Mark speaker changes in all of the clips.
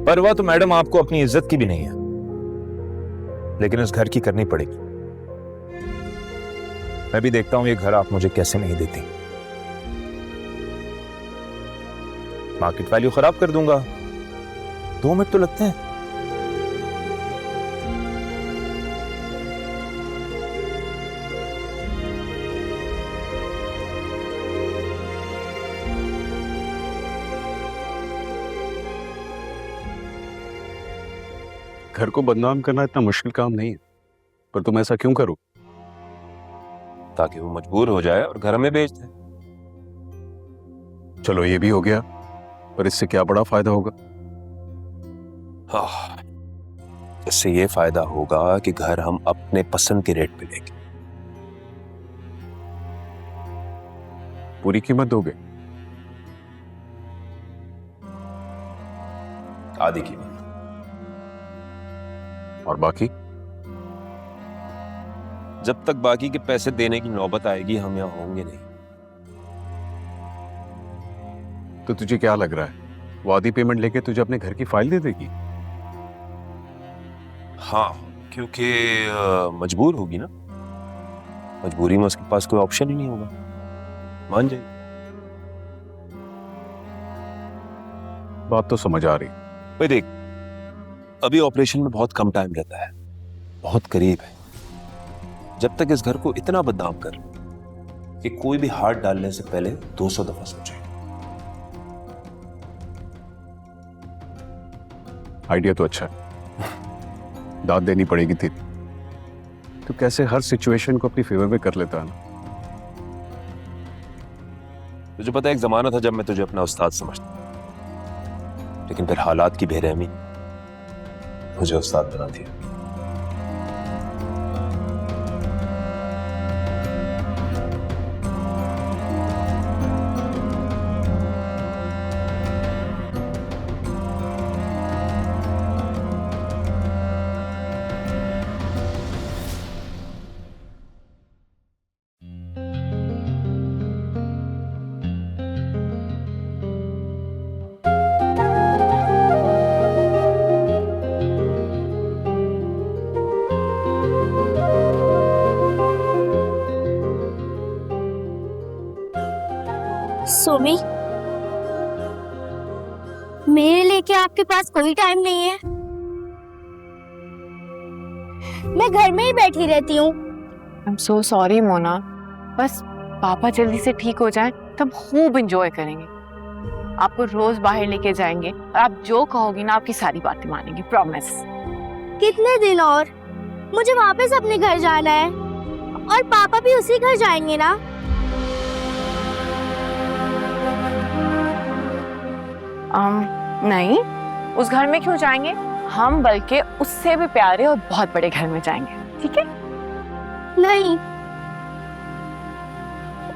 Speaker 1: परवाह तो मैडम आपको अपनी इज्जत की भी नहीं है, लेकिन इस घर की करनी पड़ेगी। मैं भी देखता हूं ये घर आप मुझे कैसे नहीं देती। मार्केट वैल्यू खराब कर दूंगा, 2 मिनट तो लगते हैं।
Speaker 2: घर को बदनाम करना इतना मुश्किल काम नहीं है, पर तुम ऐसा क्यों करो?
Speaker 1: ताकि वो मजबूर हो जाए और घर में बेच दे।
Speaker 2: चलो ये भी हो गया, पर इससे क्या बड़ा फायदा होगा?
Speaker 1: इससे ये फायदा होगा कि घर हम अपने पसंद के रेट पे लेंगे।
Speaker 2: पूरी कीमत दोगे?
Speaker 1: आधी कीमत।
Speaker 2: और बाकी?
Speaker 1: जब तक बाकी के पैसे देने की नौबत आएगी हम यहां होंगे नहीं।
Speaker 2: तो तुझे क्या लग रहा है, वो आधी पेमेंट लेके तुझे अपने घर की फाइल दे देगी?
Speaker 1: हाँ, क्योंकि मजबूर होगी ना। मजबूरी में उसके पास कोई ऑप्शन ही नहीं होगा, मान जाए।
Speaker 2: बात तो समझ आ रही।
Speaker 1: भाई देख, अभी ऑपरेशन में बहुत कम टाइम रहता है, बहुत करीब है। जब तक इस घर को इतना बदनाम कर कि कोई भी हाथ डालने से पहले 200 दफा सोचे।
Speaker 2: आइडिया तो अच्छा है, दाद देनी पड़ेगी तेरी। तो कैसे हर सिचुएशन को अपनी फेवर में कर लेता है ना।
Speaker 1: तुझे पता है एक जमाना था जब मैं तुझे अपना उस्ताद समझता, लेकिन फिर हालात की बेरहमी मुझे उस्ताद बना दिया।
Speaker 3: सुमी, मेरे लिए क्या आपके पास कोई टाइम नहीं है? मैं घर में ही बैठी रहती हूँ।
Speaker 4: I'm so sorry मोना, बस पापा जल्दी से ठीक हो जाएं तब खूब एंजॉय करेंगे। आपको रोज बाहर लेके जाएंगे और आप जो कहोगी ना आपकी सारी बातें मानेंगे, प्रॉमिस।
Speaker 3: कितने दिन और? मुझे वापस अपने घर जाना है और पापा भी उसी घर जाएंगे ना।
Speaker 4: नहीं, उस घर में क्यों जाएंगे? हम बल्कि उससे भी प्यारे और बहुत बड़े घर में जाएंगे, ठीक है?
Speaker 3: नहीं,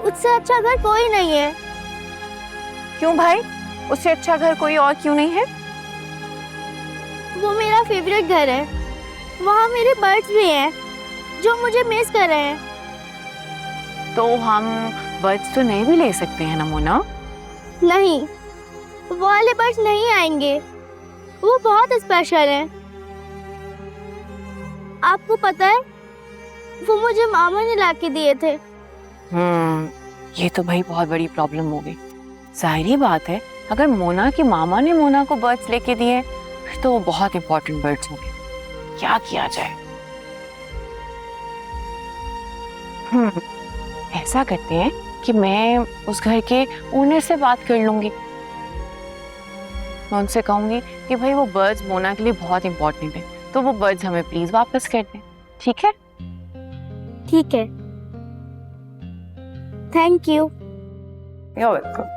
Speaker 3: उससे अच्छा घर कोई नहीं है।
Speaker 4: क्यों भाई, उससे अच्छा घर कोई और क्यों नहीं है?
Speaker 3: वो मेरा फेवरेट घर है। वहाँ मेरे बर्ड्स भी हैं जो मुझे मिस कर रहे हैं।
Speaker 4: तो हम बर्ड्स तो नहीं भी ले सकते हैं ना मोना?
Speaker 3: नहीं, वो वाले बर्ड्स नहीं आएंगे। वो बहुत स्पेशल हैं। आपको पता है, वो मुझे मामा ने लाके दिए थे।
Speaker 4: ये तो भाई बहुत बड़ी प्रॉब्लम हो गई। जाहिर बात है, अगर मोना की मामा ने मोना को बर्ड्स लेके दिए फिर तो वो बहुत इंपॉर्टेंट बर्ड्स होंगे। क्या किया जाए? ऐसा करते हैं कि मैं उस घर के ओनर से बात कर लूंगी। मैं उनसे कहूंगी कि भाई वो बर्ड्स मोना के लिए बहुत इंपॉर्टेंट है, तो वो बर्ड्स हमें प्लीज वापस कर दें, ठीक है?
Speaker 3: ठीक है, थैंक यू।
Speaker 4: You're welcome.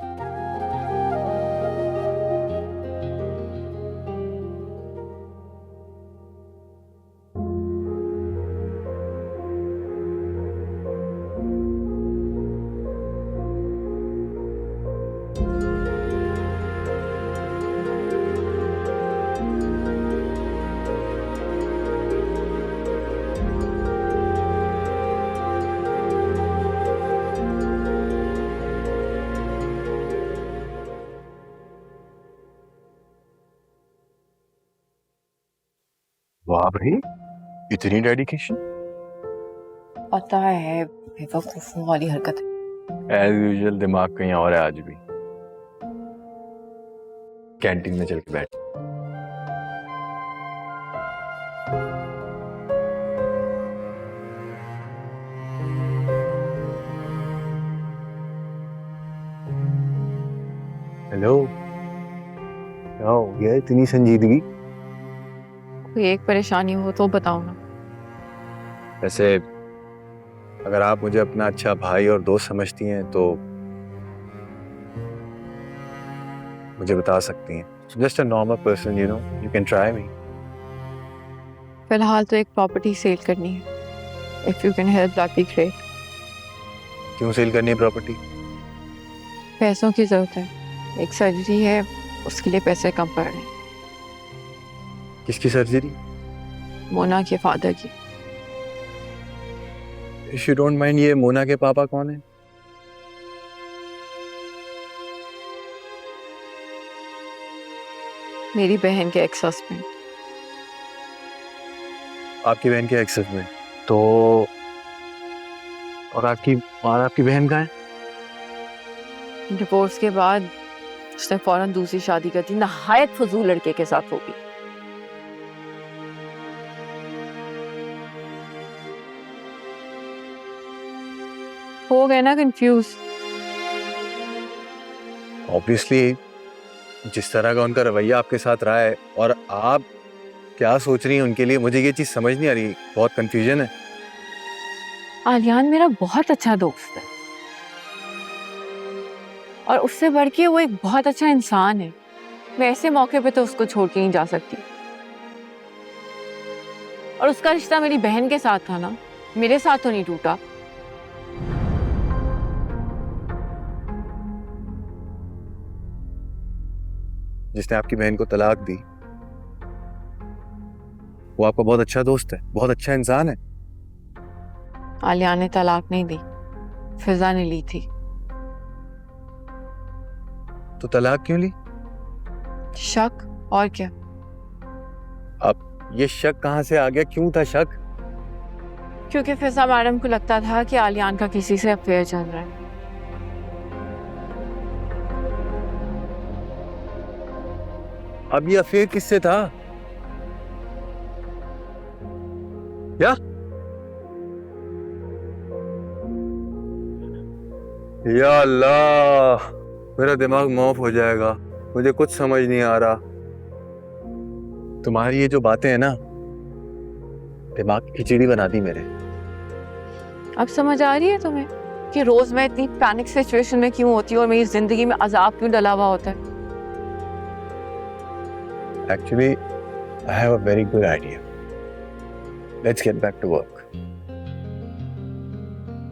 Speaker 2: वाह भाई, इतनी डेडिकेशन।
Speaker 4: पता है बेवकूफों वाली हरकत है।
Speaker 2: एज यूजुअल दिमाग कहीं और है आज भी। कैंटीन में चल के बैठ। हेलो, क्या हो गया इतनी संजीदगी?
Speaker 4: कोई एक परेशानी हो तो बताओ ना।
Speaker 2: वैसे अगर आप मुझे अपना अच्छा भाई और दोस्त समझती हैं तो मुझे बता सकती हैं। Just a normal person, you know, you can try me.
Speaker 4: फिलहाल तो एक प्रॉपर्टी सेल करनी है। If you can help that be great.
Speaker 2: क्यों सेल करनी है प्रॉपर्टी?
Speaker 4: पैसों की जरूरत है, एक सर्जरी है, उसके लिए पैसे कम पड़ रहे हैं।
Speaker 2: किसकी सर्जरी?
Speaker 4: मोना के फादर की।
Speaker 2: इफ यू डोंट माइंड, ये मोना के पापा कौन है?
Speaker 4: मेरी बहन के एक्स हस्बैंड।
Speaker 2: आपकी बहन के एक्स हस्बैंड? तो और आपकी बहन कहाँ है?
Speaker 4: डिवोर्स के बाद उसने फौरन दूसरी शादी कर दी, नहायत फजूल लड़के के साथ होगी। हो गए ना कंफ्यूज?
Speaker 2: ऑब्वियसली, जिस तरह का उनका रवैया आपके साथ रहा है और आप क्या सोच रही हैं उनके लिए, मुझे ये चीज समझ नहीं आ रही। बहुत कंफ्यूजन है।
Speaker 4: आलियान मेरा बहुत अच्छा दोस्त है और उससे बढ़ के वो एक बहुत अच्छा इंसान है। मैं ऐसे मौके पे तो उसको छोड़ के नहीं जा सकती। और उसका रिश्ता मेरी बहन के साथ था ना, मेरे साथ तो नहीं टूटा।
Speaker 2: जिसने आपकी बहन को तलाक दी वो आपका बहुत अच्छा दोस्त है, बहुत अच्छा इंसान है।
Speaker 4: आलिया ने तलाक नहीं दी, फिजा ने ली थी।
Speaker 2: तो तलाक क्यों ली?
Speaker 4: शक, और क्या।
Speaker 2: अब ये शक कहाँ से आ गया? क्यों था शक?
Speaker 4: क्योंकि फिजा मैडम को लगता था कि आलियान का किसी से अफेयर चल रहा है।
Speaker 2: अब ये अफेयर किससे था? क्या? या अल्लाह, मेरा दिमाग मौफ हो जाएगा। मुझे कुछ समझ नहीं आ रहा। तुम्हारी ये जो बातें हैं ना, दिमाग की खिचड़ी बना दी मेरे।
Speaker 4: अब समझ आ रही है तुम्हें कि रोज मैं इतनी पैनिक सिचुएशन में क्यों होती हूँ और मेरी जिंदगी में अजाब क्यों डला हुआ होता है?
Speaker 2: Actually, I have a very good idea. Let's get back to work.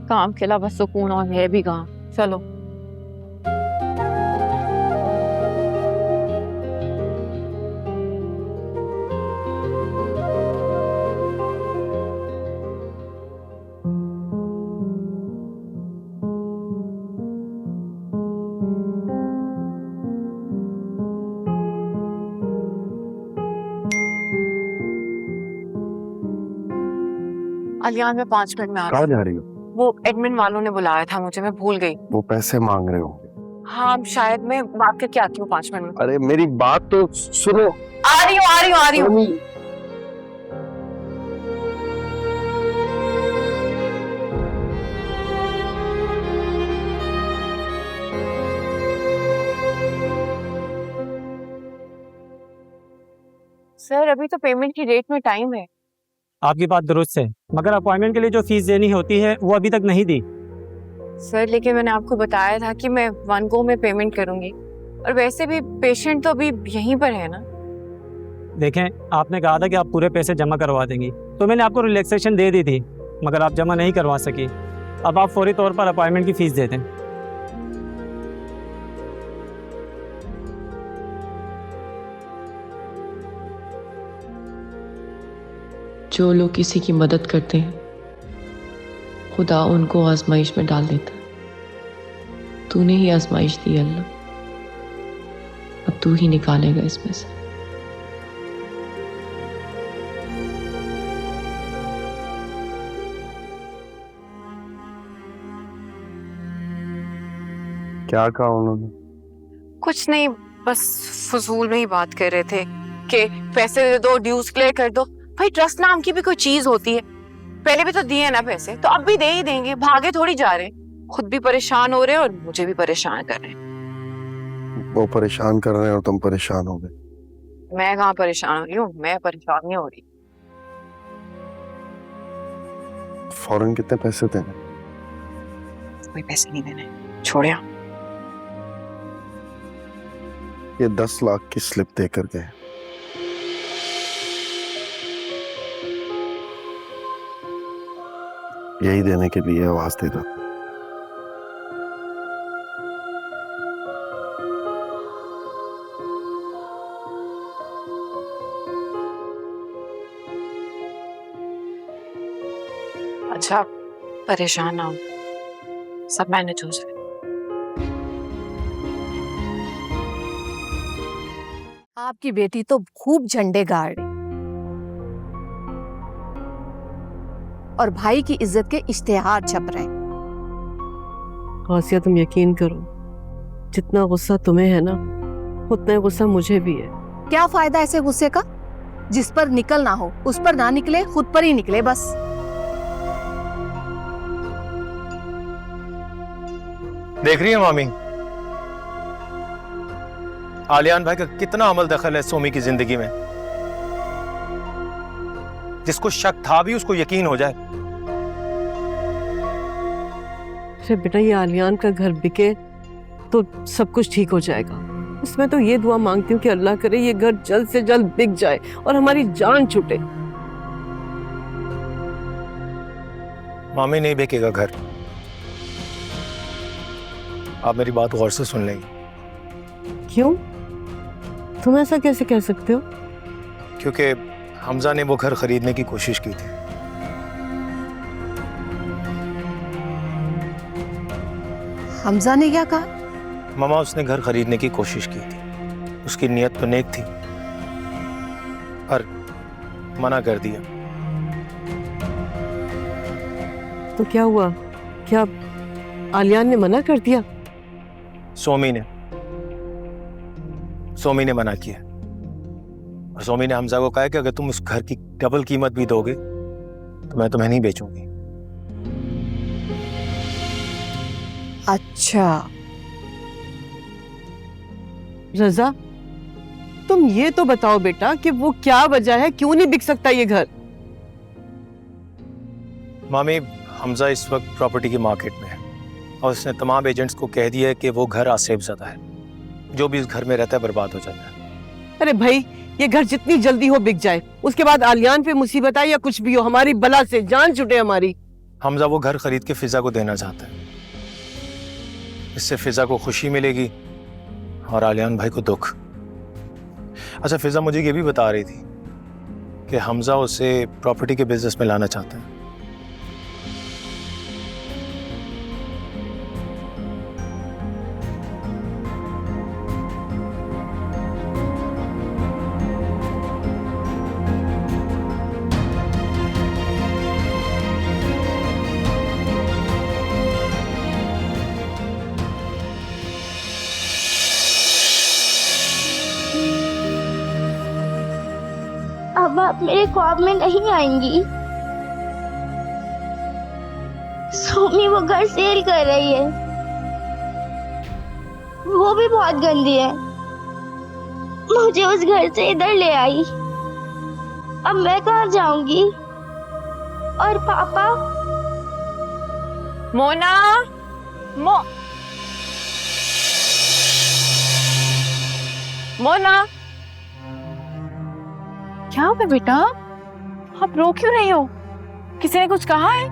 Speaker 4: काम के अलावा सुकून और है भी कहाँ? चलो। अलियान में 5 मिनट में आ रहा
Speaker 2: कहाँ जा रही हो?
Speaker 4: हूँ। वो एडमिन वालों ने बुलाया था मुझे, मैं भूल गई।
Speaker 2: वो पैसे मांग रहे हो?
Speaker 4: हाँ, शायद मैं बात करके आती हूँ 5 मिनट में।
Speaker 2: अरे मेरी बात तो सुनो।
Speaker 4: आ रही हूँ, आ रही हूँ, आ रही हूँ। सर, अभी तो पेमेंट की डेट में टाइम है।
Speaker 5: आपकी बात दुरुस्त है, मगर अपॉइंटमेंट के लिए जो फीस देनी होती है वो अभी तक नहीं दी।
Speaker 4: सर, लेकिन मैंने आपको बताया था कि मैं 1 गो में पेमेंट करूंगी, और वैसे भी पेशेंट तो अभी यहीं पर है ना।
Speaker 5: देखें, आपने कहा था कि आप पूरे पैसे जमा करवा देंगी, तो मैंने आपको रिलैक्सेशन दे दी थी, मगर आप जमा नहीं करवा सकी। अब आप फौरी तौर पर अपॉइंटमेंट की फीस दे दें।
Speaker 6: जो लोग किसी की मदद करते हैं, खुदा उनको आजमाइश में डाल देता है। तूने ही आजमाइश दी अल्लाह, अब तू ही निकालेगा इसमें से।
Speaker 2: क्या कहा उन्होंने?
Speaker 4: कुछ नहीं, बस फजूल में ही बात कर रहे थे कि पैसे दे दो, ड्यूज क्लियर कर दो। भाई ट्रस्ट नाम की भी कोई चीज होती है, पहले भी तो दिए ना पैसे, तो अब भी दे ही देंगे, भागे थोड़ी जा रहे। खुद भी परेशान हो रहे हैं और मुझे भी परेशान कर रहे हैं।
Speaker 2: वो परेशान कर रहे हैं और तुम परेशान हो गए।
Speaker 4: मैं कहाँ परेशान हो रही हूँ, मैं परेशान नहीं हो रही।
Speaker 2: फौरन कितने पैसे देने?
Speaker 4: कोई पैसे नहीं देने, छोड़े।
Speaker 2: ये 10 लाख की स्लिप देकर गए। यही देने के लिए आवाज देता।
Speaker 4: अच्छा परेशान ना हो, सब मैनेज हो जाए।
Speaker 7: आपकी बेटी तो खूब झंडे गाड़ रही और भाई की इज्जत के इश्तेहार छप रहे हैं।
Speaker 8: आसिया तुम यकीन करो, जितना गुस्सा तुम्हें है ना उतना ही गुस्सा मुझे भी है।
Speaker 7: क्या फायदा ऐसे गुस्से का? जिस पर निकलना हो उस पर ना निकले, खुद पर ही निकले बस।
Speaker 9: देख रही है मामी, आलियान भाई का कितना अमल दखल है सोमी की जिंदगी में। जिसको शक था भी उसको यकीन हो जाए।
Speaker 8: अरे बेटा, ये आलियान का घर बिके तो सब कुछ ठीक हो जाएगा। इसमें तो ये दुआ मांगती हूँ कि अल्लाह करे ये घर जल्द से जल्द बिक जाए और हमारी जान छूटे।
Speaker 9: मामी नहीं बिकेगा घर। आप मेरी बात गौर से सुन लेंगे।
Speaker 8: क्यों? तुम ऐसा कैसे कह सकते हो?
Speaker 9: क्योंकि हमजा ने वो घर खरीदने की कोशिश की थी।
Speaker 7: हमजा ने क्या कहा?
Speaker 9: मामा, उसने घर खरीदने की कोशिश की थी। उसकी नीयत तो नेक थी पर मना कर दिया।
Speaker 8: तो क्या हुआ? क्या आलियान ने मना कर दिया?
Speaker 9: सोमी ने मना किया। और सोमी ने हमजा को कहा कि अगर तुम उस घर की डबल कीमत भी दोगे तो मैं तुम्हें नहीं बेचूंगी।
Speaker 7: अच्छा
Speaker 8: रजा, तुम ये तो बताओ बेटा कि वो क्या वजह है, क्यों नहीं बिक सकता ये घर?
Speaker 9: मामी, हमजा इस वक्त प्रॉपर्टी की मार्केट में है और उसने तमाम एजेंट्स को कह दिया है कि वो घर आसेब ज़दा है। जो भी इस घर में रहता है बर्बाद हो जाता है।
Speaker 8: अरे भाई, ये घर जितनी जल्दी हो बिक जाए, उसके बाद आलियान पे मुसीबत आए या कुछ भी हो, हमारी बला से जान छूटे हमारी।
Speaker 9: हमजा वो घर खरीद के फिजा को देना चाहता है। इससे फिजा को खुशी मिलेगी और आलियान भाई को दुख। अच्छा, फिजा मुझे ये भी बता रही थी कि हमजा उसे प्रॉपर्टी के बिजनेस में लाना चाहता है।
Speaker 3: अब आप मेरे ख्वाब में नहीं आएंगी। सोमी वो घर सेल कर रही है, वो भी बहुत गंदी है। मुझे उस घर से इधर ले आई। अब मैं कहाँ जाऊंगी? और पापा?
Speaker 4: मोना, मोना, क्या हुआ बेटा? आप रो क्यों रही हो? किसी ने कुछ कहा है?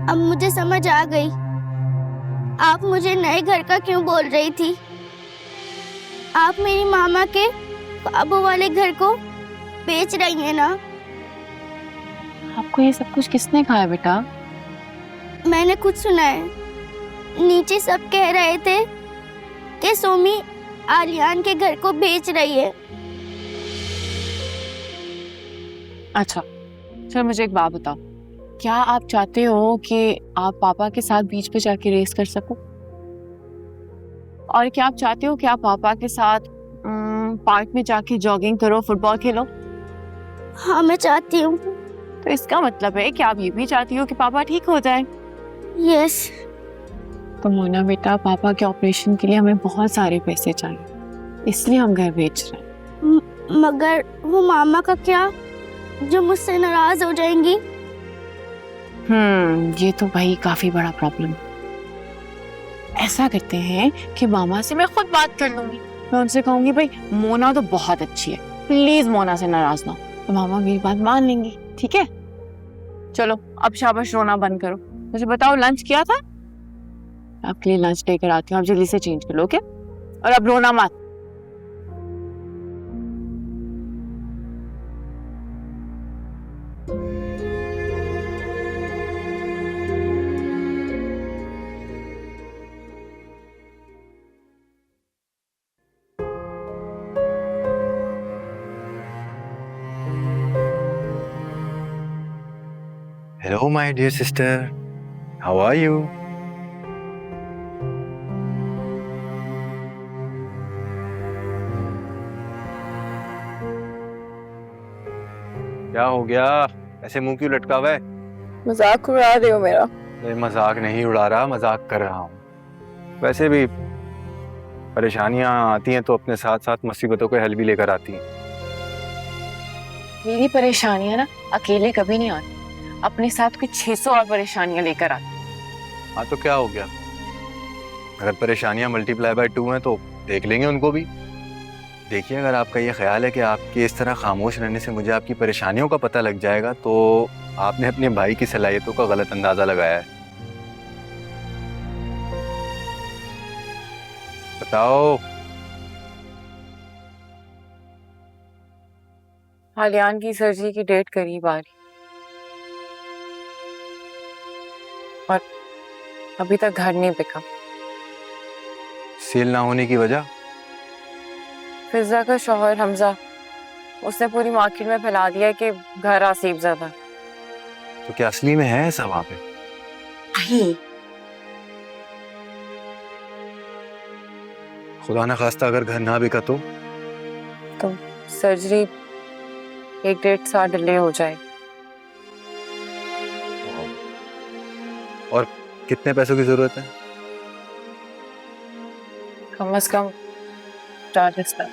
Speaker 3: अब मुझे समझ आ गई, आप मुझे नए घर का क्यों बोल रही थी। आप मेरी मामा के ख्वाबों वाले घर को बेच रही हैं ना?
Speaker 4: आपको ये सब कुछ किसने कहा है बेटा?
Speaker 3: मैंने कुछ सुना है। नीचे सब कह रहे थे कि सोमी आलियान के घर को बेच रही है।
Speaker 4: अच्छा चल, मुझे एक बात बताओ, क्या आप चाहते हो कि आप पापा के साथ बीच पे जाके रेस कर सको? और क्या आप चाहते हो कि आप पापा के साथ पार्क में जाके जॉगिंग करो, फुटबॉल खेलो?
Speaker 3: हाँ मैं चाहती हूँ।
Speaker 4: तो इसका मतलब है कि आप ये भी चाहती हो कि पापा ठीक हो जाए।
Speaker 3: यस।
Speaker 4: तो मोना बेटा, पापा के ऑपरेशन के लिए हमें बहुत सारे पैसे चाहिए, इसलिए हम घर बेच रहे हैं।
Speaker 3: मगर वो मामा का क्या, जो मुझसे नाराज हो जाएंगी?
Speaker 4: ये तो भाई काफी बड़ा प्रॉब्लम है। ऐसा करते हैं कि मामा से मैं खुद बात कर लूंगी। मैं उनसे कहूंगी भाई मोना तो बहुत अच्छी है, प्लीज मोना से नाराज ना हो। तो मामा मेरी बात मान लेंगी, ठीक है? चलो अब शाबाश, रोना बंद करो। मुझे बताओ लंच किया था? आपके लिए लंच लेकर आती हूँ, आप जल्दी से चेंज कर लो, ओके? और अब रोना मत।
Speaker 2: Hello, my dear sister. How are you? क्या हो गया? ऐसे मुंह क्यों लटका हुआ है?
Speaker 4: मजाक उड़ा रहे हो मेरा?
Speaker 2: मैं मजाक नहीं उड़ा रहा, मजाक कर रहा हूँ। वैसे भी परेशानियां आती हैं तो अपने साथ साथ मुसीबतों के हल भी लेकर आती हैं।
Speaker 4: मेरी परेशानियां ना अकेले कभी नहीं आती, अपने साथ कुछ 600 और परेशानियां लेकर आती।
Speaker 2: हाँ तो क्या हो गया? अगर परेशानियां मल्टीप्लाई बाय 2 हैं तो देख लेंगे उनको भी। देखिए, अगर आपका ये ख्याल है कि आपके इस तरह खामोश रहने से मुझे आपकी परेशानियों का पता लग जाएगा, तो आपने अपने भाई की सलाहियतों का गलत अंदाजा लगाया है। बताओ।
Speaker 4: आलियान की सर्जरी की डेट करीब आ रही और अभी तक घर नहीं बिका।
Speaker 2: सेल ना होने की वजह?
Speaker 4: फिजा का शौहर हमजा, उसने पूरी मार्केट में फैला दिया कि घर आसीब ज्यादा।
Speaker 2: तो क्या असली में है ऐसा वहां पे?
Speaker 4: नहीं।
Speaker 2: खुदा ना खास्ता अगर घर ना बिका तो
Speaker 4: सर्जरी 1-1.5 साल डिले हो जाए।
Speaker 2: और कितने पैसों की जरूरत है?
Speaker 4: कम से कम 40 लाख।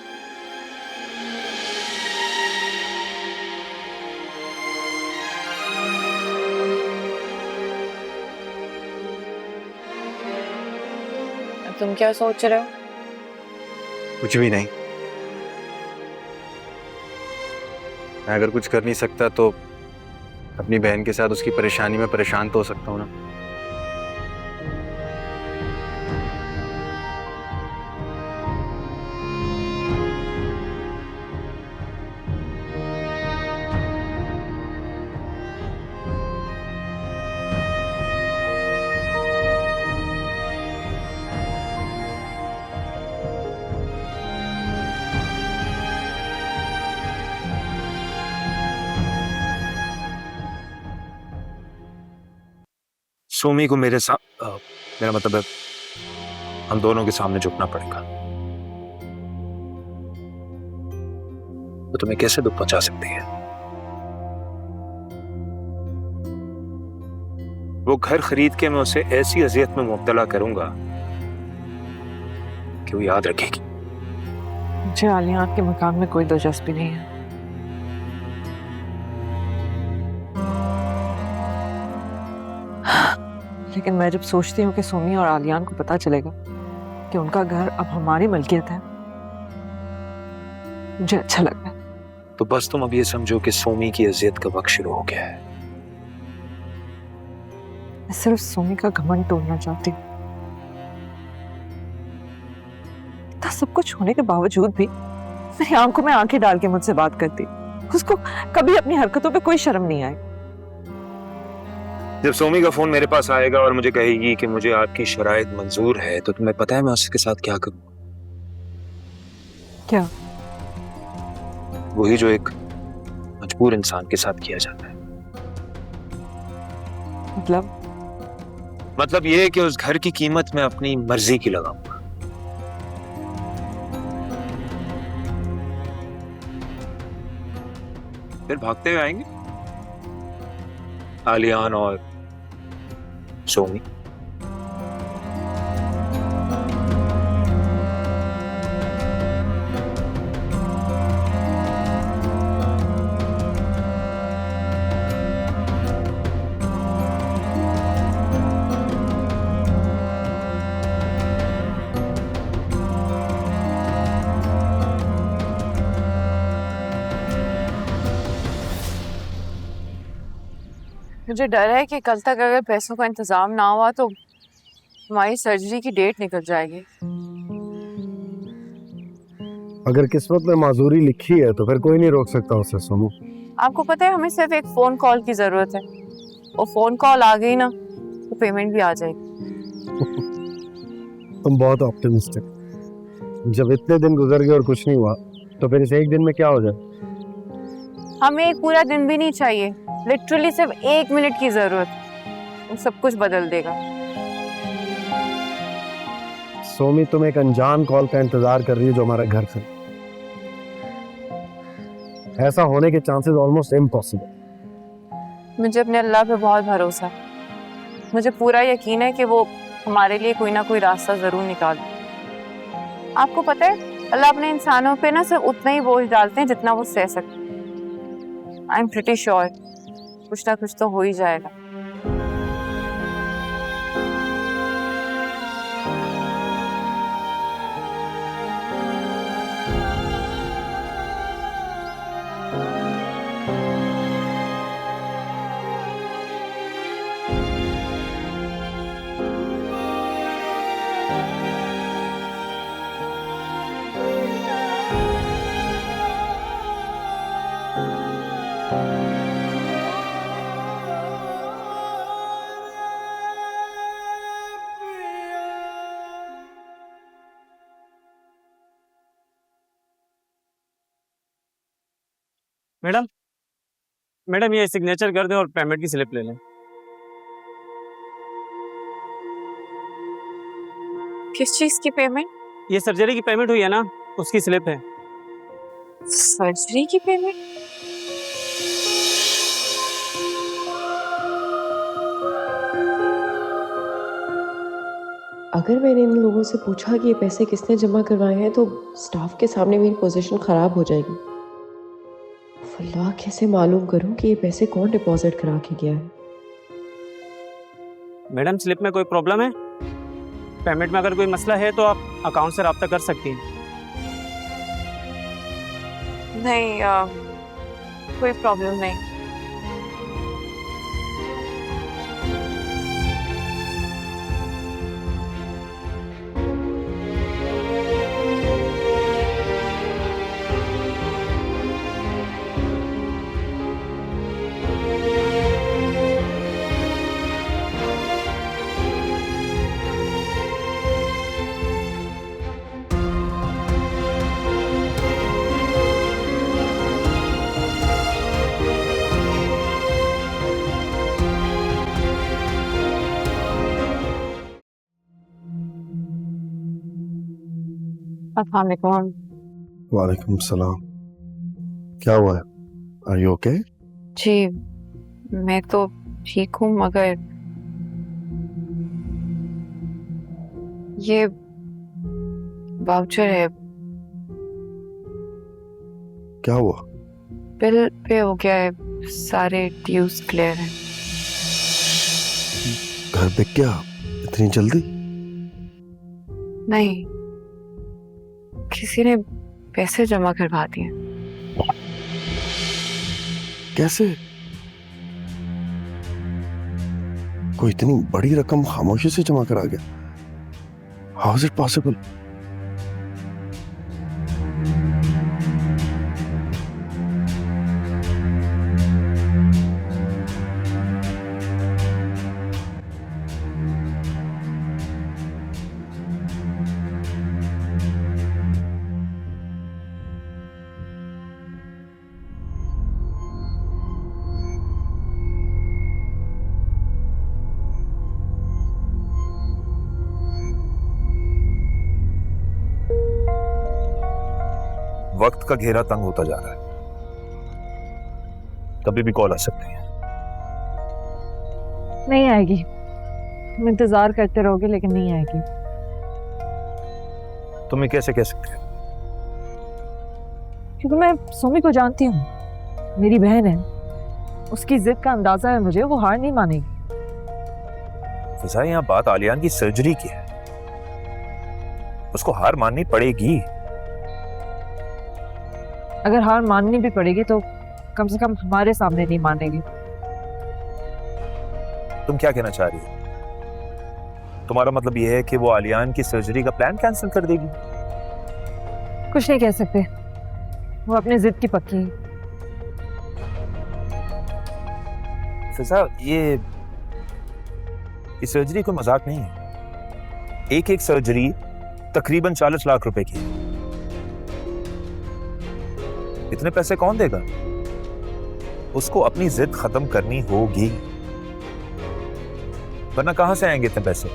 Speaker 4: तुम क्या सोच रहे हो?
Speaker 2: कुछ भी नहीं। मैं अगर कुछ कर नहीं सकता तो अपनी बहन के साथ उसकी परेशानी में परेशान तो हो सकता हूँ ना।
Speaker 1: सोमी को मेरे साथ, मेरा मतलब है हम दोनों के सामने झुकना पड़ेगा। वो तुम्हें कैसे दुख पहुंचा सकती है? वो घर खरीद के मैं उसे ऐसी अजियत में मुब्तला करूंगा कि वो याद रखेगी।
Speaker 8: मुझे आलियान के मकान में कोई दिलचस्पी नहीं है। लेकिन मैं जब सोचती हूँ कि सोमी और आलियान को पता चलेगा कि उनका घर अब हमारी मलकियत है, मुझे अच्छा लगता है।
Speaker 1: तो बस तुम अब ये समझो कि सोमी की अजियत का वक्त शुरू हो गया है।
Speaker 8: मैं सिर्फ सोमी का घमंड तोड़ना चाहती हूँ। इतना सब कुछ होने के बावजूद भी मेरी आंखों में आंखें डाल के मुझसे बात करती। उसको कभी अपनी हरकतों पे कोई शर्म नहीं आई।
Speaker 1: जब सोमी का फोन मेरे पास आएगा और मुझे कहेगी कि मुझे आपकी शराइत मंजूर है, तो तुम्हें पता है मैं उसके साथ क्या करूंगा?
Speaker 8: क्या?
Speaker 1: वही जो एक मजबूर इंसान के साथ किया जाता है।
Speaker 8: मतलब
Speaker 1: ये है कि उस घर की कीमत मैं अपनी मर्जी की लगाऊंगा। फिर भागते हुए आएंगे आलियान और सोमी।
Speaker 4: मुझे डर है कि कल तक अगर पैसों का इंतजाम ना हुआ तो हमारी सर्जरी की डेट निकल जाएगी।
Speaker 10: अगर किस्मत में माजूरी लिखी है तो फिर कोई नहीं रोक सकता उसे सोनू।
Speaker 4: आपको पता है हमें सिर्फ एक फोन कॉल की जरूरत है, और फोन कॉल आ गई ना तो पेमेंट भी आ जाएगी।
Speaker 10: तुम बहुत ऑप्टिमिस्टिक। जब इतने दिन गुजर गए और कुछ नहीं हुआ तो फिर इस एक दिन में क्या हो जाए?
Speaker 4: हमें एक पूरा दिन भी नहीं चाहिए, लिटरली सिर्फ 1 मिनट की जरूरत, वो सब कुछ बदल देगा।
Speaker 10: सोमी तुम एक अनजान कॉल का इंतजार कर रही हो जो हमारा घर से, ऐसा होने के चांसेस ऑलमोस्ट इम्पॉसिबल।
Speaker 4: मुझे अपने अल्लाह पे बहुत भरोसा है, मुझे पूरा यकीन है कि वो हमारे लिए कोई ना कोई रास्ता जरूर निकाल। आपको पता है अल्लाह अपने इंसानों पे ना सिर्फ उतना ही बोझ डालते हैं जितना वो सह सकते। आई एम प्रिटी श्योर कुछ ना कुछ तो हो ही जाएगा।
Speaker 5: मैडम ये सिग्नेचर कर दें और पेमेंट की स्लिप ले लें।
Speaker 4: किस चीज की पेमेंट?
Speaker 5: ये सर्जरी की पेमेंट हुई है ना, उसकी स्लिप है।
Speaker 4: सर्जरी की पेमेंट?
Speaker 6: अगर मैंने इन लोगों से पूछा कि ये पैसे किसने जमा करवाए हैं तो स्टाफ के सामने मेरी पोजीशन खराब हो जाएगी। अल्लाह, कैसे मालूम करूं कि ये पैसे कौन डिपॉजिट करा के गया है?
Speaker 5: मैडम स्लिप में कोई प्रॉब्लम है? पेमेंट में अगर कोई मसला है तो आप अकाउंट से रब्ता कर सकती हैं।
Speaker 4: नहीं, कोई प्रॉब्लम नहीं। अस्सलाम वालेकुम।
Speaker 10: वालेकुम सलाम। क्या हुआ है? Are you okay?
Speaker 4: जी मैं तो ठीक हूँ, मगर ये वाउचर है,
Speaker 10: क्या हुआ?
Speaker 4: बिल पे हो गया है, सारे ड्यूज क्लियर हैं।
Speaker 10: घर पे क्या इतनी जल्दी?
Speaker 4: नहीं, किसी ने पैसे जमा करवा दिए।
Speaker 10: कैसे? कोई इतनी बड़ी रकम खामोशी से जमा करा गया? How is it possible?
Speaker 1: वक्त का घेरा तंग होता जा रहा है। कभी भी कॉल आ सकती है।
Speaker 11: नहीं आएगी, तुम इंतजार करते रहोगे लेकिन नहीं आएगी।
Speaker 1: तुम्हें कैसे कह सकते हो?
Speaker 11: क्योंकि मैं सोमी को जानती हूँ, मेरी बहन है, उसकी जिद का अंदाजा है मुझे, वो हार नहीं मानेगी।
Speaker 1: फिजा, यहाँ बात आलियान की सर्जरी की है, उसको हार माननी पड़ेगी।
Speaker 11: अगर हार माननी भी पड़ेगी तो कम से कम हमारे सामने नहीं मानेगी।
Speaker 1: तुम क्या कहना चाह रही हो? तुम्हारा मतलब यह है कि वो आलियान की सर्जरी का प्लान कैंसिल कर देगी?
Speaker 11: कुछ नहीं कह सकते, वो अपने जिद की पक्की है।
Speaker 1: फिजा, ये सर्जरी कोई मजाक नहीं है। एक एक सर्जरी तकरीबन 40 लाख रुपए की है। इतने पैसे कौन देगा? उसको अपनी जिद खत्म करनी होगी, वरना कहां से आएंगे इतने पैसे?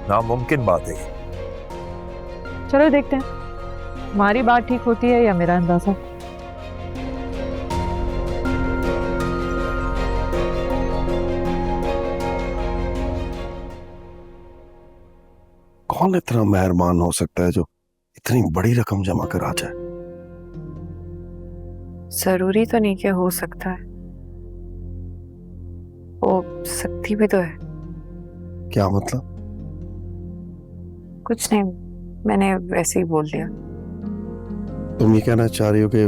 Speaker 1: नामुमकिन बात है।
Speaker 11: चलो देखते हैं हमारी बात ठीक होती है या मेरा अंदाजा।
Speaker 10: कौन इतना मेहरबान हो सकता है जो इतनी बड़ी रकम जमा करा जाए?
Speaker 4: जरूरी तो नहीं कि हो सकता है, हो सकती भी तो है।
Speaker 10: क्या मतलब?
Speaker 4: कुछ नहीं, मैंने वैसे ही बोल दिया।
Speaker 10: तुम ये कहना चाह रही हो कि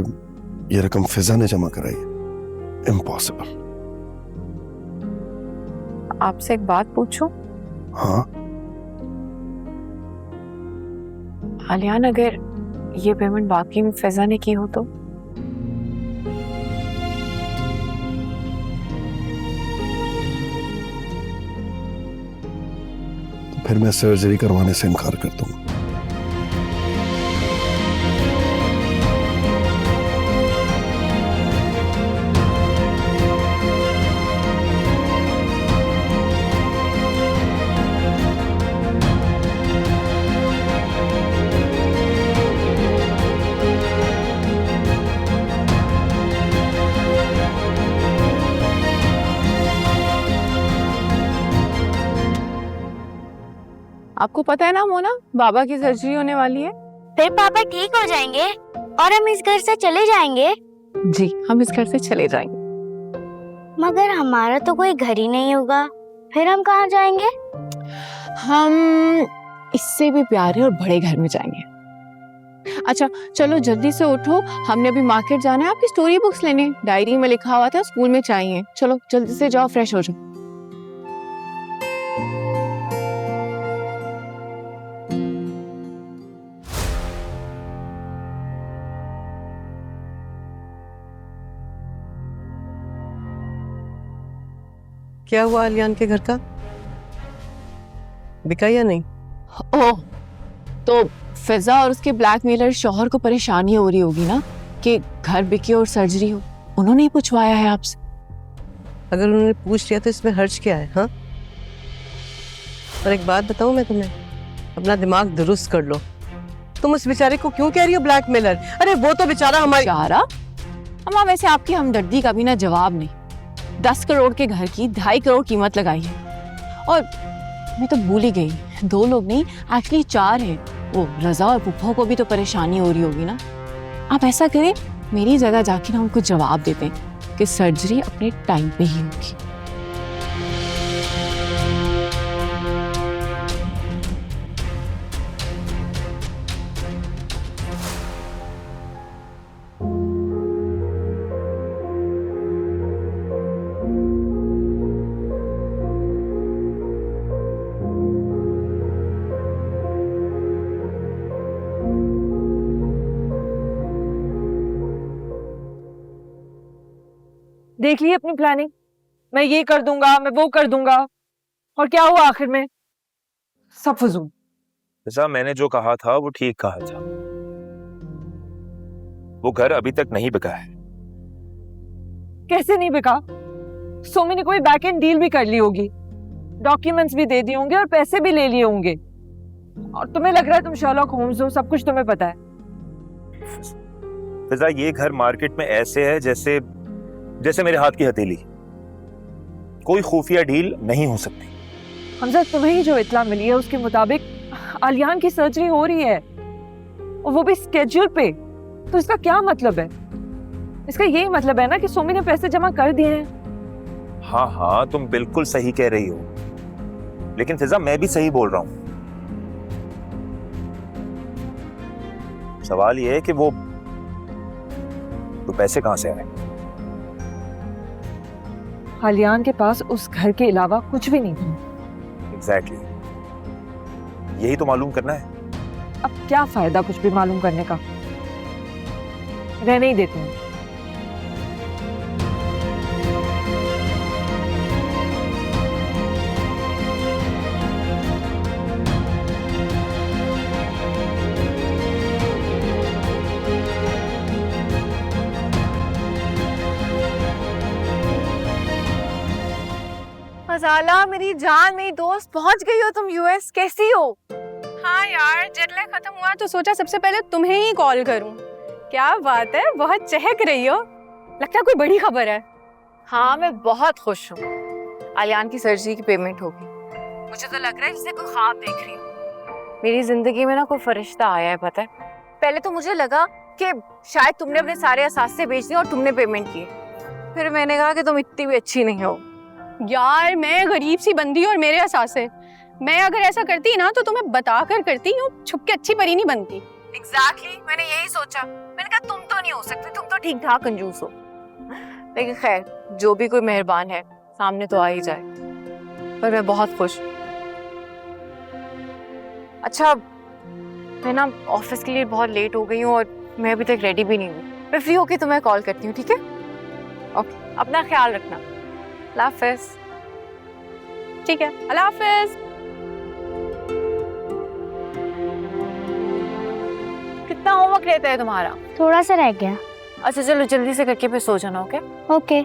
Speaker 10: ये रकम फिजा ने जमा कराई है? इम्पॉसिबल।
Speaker 4: आपसे एक बात पूछूं?
Speaker 10: हाँ,
Speaker 4: आलियान, अगर ये पेमेंट बाकी में फिजा ने की हो तो?
Speaker 10: फिर मैं सर्जरी करवाने से इनकार कर दूंगा।
Speaker 4: आपको पता है ना मोना, बाबा की सर्जरी होने वाली है।
Speaker 3: फिर पापा ठीक हो जाएंगे और हम इस घर से चले जाएंगे।
Speaker 4: जी, हम इस घर से चले जाएंगे।
Speaker 3: मगर हमारा तो कोई घर ही नहीं होगा, फिर हम कहाँ जाएंगे?
Speaker 4: हम इससे भी प्यारे और बड़े घर में जाएंगे। अच्छा चलो जल्दी से उठो, हमने अभी मार्केट जाना है, आपकी स्टोरी बुक्स लेने, डायरी में लिखा हुआ था स्कूल में चाहिए। चलो जल्दी से जाओ, फ्रेश हो जाओ।
Speaker 8: क्या हुआ आलियान के घर का? बिका या नहीं?
Speaker 4: ओह, तो फिजा और उसके ब्लैकमेलर शौहर को परेशानी हो रही होगी ना कि घर बिके और सर्जरी हो, उन्होंने ही पूछवाया है आपसे।
Speaker 8: अगर उन्होंने पूछ लिया तो इसमें हर्ज क्या है? हाँ, और एक बात बताऊं मैं तुम्हें, अपना दिमाग दुरुस्त कर लो। तुम उस बेचारे को क्यों कह रही हो ब्लैकमेलर? अरे वो तो बेचारा हमारी।
Speaker 4: बेचारा? अम्मा, वैसे आपकी हमदर्दी का भी ना जवाब नहीं। 10 करोड़ के घर की 2.5 करोड़ कीमत लगाई है, और मैं तो भूल ही गई, 2 लोग नहीं एक्चुअली 4 हैं। वो रजा और पुप्पो को भी तो परेशानी हो रही होगी ना। आप ऐसा करें, मेरी जगह जाके ना उनको जवाब देते कि सर्जरी अपने टाइम पे ही होगी।
Speaker 11: देख ली अपनी प्लानिंग, मैं ये कर दूंगा, मैं वो कर दूंगा, और क्या हुआ आखिर में? सब फजूल।
Speaker 1: फिजा, मैंने जो कहा था वो ठीक कहा था। वो घर अभी तक नहीं बिका है।
Speaker 11: कैसे नहीं बिका? सोमी ने कोई बैक एंड डील भी कर ली होगी, डॉक्यूमेंट्स भी दे दिए होंगे और पैसे भी ले लिए होंगे, और तुम्हें लग रहा है तुम शर्लॉक होम्स हो, सब कुछ तुम्हें पता है।
Speaker 1: फिजा, ये घर मार्केट में ऐसे है जैसे जैसे मेरे हाथ की हथेली। कोई खुफिया डील नहीं हो सकती।
Speaker 11: हमजा, तुम्हें जो इत्ला मिली है उसके मुताबिक आलियान की सर्जरी हो रही है, और वो भी स्केड्यूल पे। तो इसका क्या मतलब है? इसका यही मतलब है ना कि सोमी ने पैसे जमा कर दिए हैं।
Speaker 1: हाँ हाँ, तुम बिल्कुल सही कह रही हो, लेकिन फिजा मैं भी सही बोल रहा हूं। सवाल ये है कि वो पैसे कहां से आए?
Speaker 11: आलियान के पास उस घर के अलावा कुछ भी नहीं था।
Speaker 1: एग्जैक्टली, यही तो मालूम करना है।
Speaker 11: अब क्या फायदा कुछ भी मालूम करने का? रहने ही देते हैं।
Speaker 4: मसाला, मेरी जान, मेरी दोस्त, पहुंच गई हो तुम यूएस। कैसी हो?
Speaker 12: हाँ यार, जेट लैग खत्म हुआ तो सोचा सबसे पहले तुम्हें ही कॉल करूं। क्या बात है, बहुत चहक रही हो, लगता है कोई बड़ी खबर है।
Speaker 4: हाँ, मैं बहुत खुश हूँ। आलियान की सर्जरी की पेमेंट होगी। मुझे तो लग रहा है जैसे कोई ख्वाब देख रही हूँ। मेरी जिंदगी में ना कोई फरिश्ता आया है, पता है। पहले तो मुझे लगा कि शायद तुमने अपने सारे असासे बेच दिए और तुमने पेमेंट किए। फिर मैंने कहा कि तुम इतनी भी अच्छी नहीं हो।
Speaker 12: यार, मैं गरीब सी बंदी और मेरे असासे। मैं अगर ऐसा करती ना तो तुम्हें बता कर करती हूँ, छुप के अच्छी परी नहीं बनती।
Speaker 4: एग्जैक्टली, मैंने यही सोचा। मैंने कहा तुम तो नहीं हो सकते, तुम तो ठीक ठाक कंजूस हो। लेकिन खैर, जो भी कोई मेहरबान है सामने तो आ ही जाए। पर मैं बहुत खुश। अच्छा, मैं ना ऑफिस के लिए बहुत लेट हो गई हूँ और मैं अभी तक रेडी भी नहीं हूँ। मैं फ्री होके तुम्हें कॉल करती हूँ, ठीक है? ओके, अपना ख्याल रखना। अल्लाह हाफिज।
Speaker 12: ठीक है, अल्लाह हाफिज।
Speaker 4: कितना होमवर्क रहता है तुम्हारा?
Speaker 3: थोड़ा सा रह गया।
Speaker 4: अच्छा चलो, जल्दी से करके फिर सो जाना। Okay
Speaker 3: okay.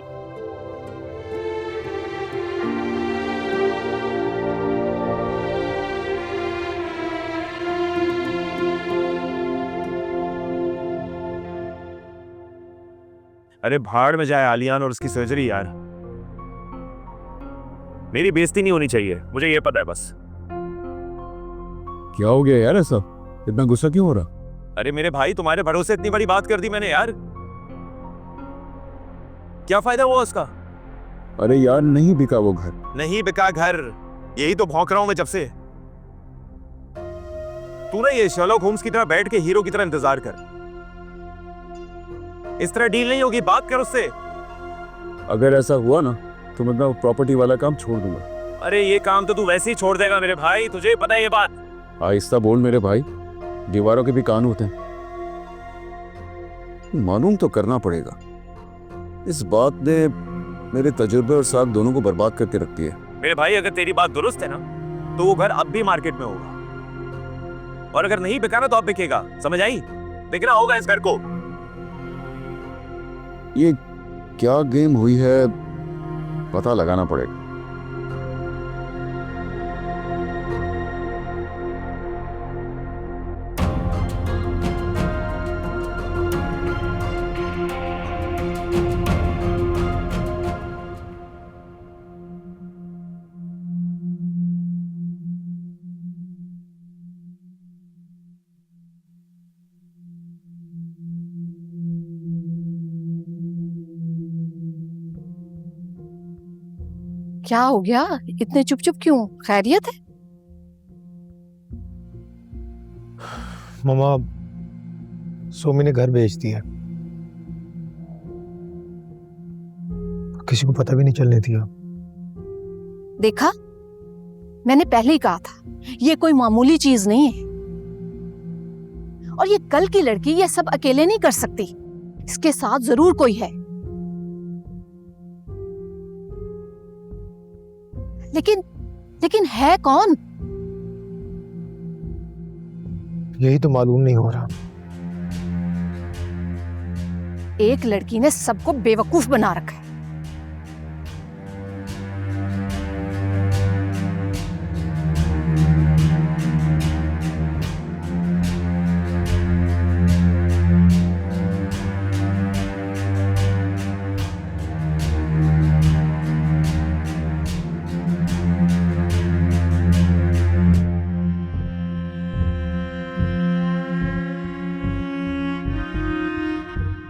Speaker 1: अरे भाड़ में जाए आलियान और उसकी सर्जरी यार। मेरी बेइज्जती नहीं होनी चाहिए, मुझे ये पता है बस।
Speaker 10: क्या हो गया यार, ऐसा इतना गुस्सा क्यों हो रहा?
Speaker 1: अरे मेरे भाई, तुम्हारे भरोसे इतनी बड़ी बात कर दी मैंने यार। क्या फायदा हुआ उसका?
Speaker 10: अरे यार, नहीं बिका वो घर।
Speaker 1: नहीं बिका घर, यही तो भौंक रहा हूं मैं जब से। तू ना ये शर्लॉक होम्स की तरह बैठ के हीरो की तरह इंतजार कर। इस तरह डील नहीं होगी, बात कर उससे।
Speaker 10: अगर ऐसा हुआ ना तो मैं अपना प्रॉपर्टी वाला काम छोड़ दूंगा।
Speaker 1: अरे ये काम तो तू वैसे ही छोड़ देगा मेरे भाई, तुझे पता है ये बात।
Speaker 10: आहिस्ता बोल मेरे भाई, दीवारों के भी कान होते हैं। मालूम तो करना पड़ेगा। इस बात ने मेरे तजुर्बे और साख दोनों को बर्बाद करके रख दिया।
Speaker 1: मेरे भाई, अगर तेरी बात दुरुस्त है ना तो वो घर अब भी मार्केट में होगा, और अगर नहीं बिका ना तो अब बिकेगा, समझ आई? बिकना होगा इस घर को।
Speaker 10: ये क्या गेम हुई है, पता लगाना पड़ेगा।
Speaker 7: क्या हो गया, इतने चुप चुप क्यों? खैरियत है?
Speaker 9: मम्मा, सोमी ने घर बेच दिया, किसी को पता भी नहीं चलने दिया।
Speaker 7: देखा, मैंने पहले ही कहा था, ये कोई मामूली चीज नहीं है। और ये कल की लड़की ये सब अकेले नहीं कर सकती, इसके साथ जरूर कोई है। लेकिन है कौन?
Speaker 9: यही तो मालूम नहीं हो रहा।
Speaker 7: एक लड़की ने सबको बेवकूफ बना रखा है।